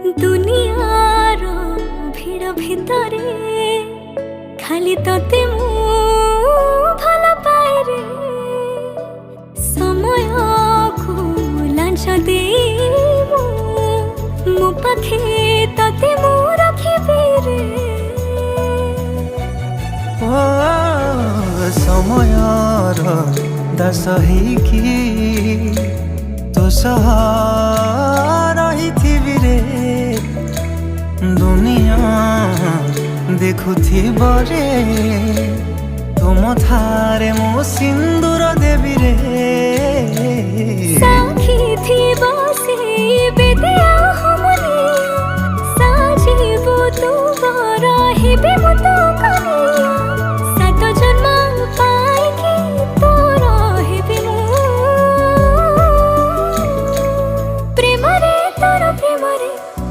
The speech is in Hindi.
दुनियार भीड़ भितरे खाली तते मु भल पाए रे समय को लांछ दे मो पाखे तते मु रखिबे रे ओ समयर दास ହେଇକି तो सह रही रे दुनिया देखुथी रे तुम थारे मो सिंदूर देवी रे साखी थी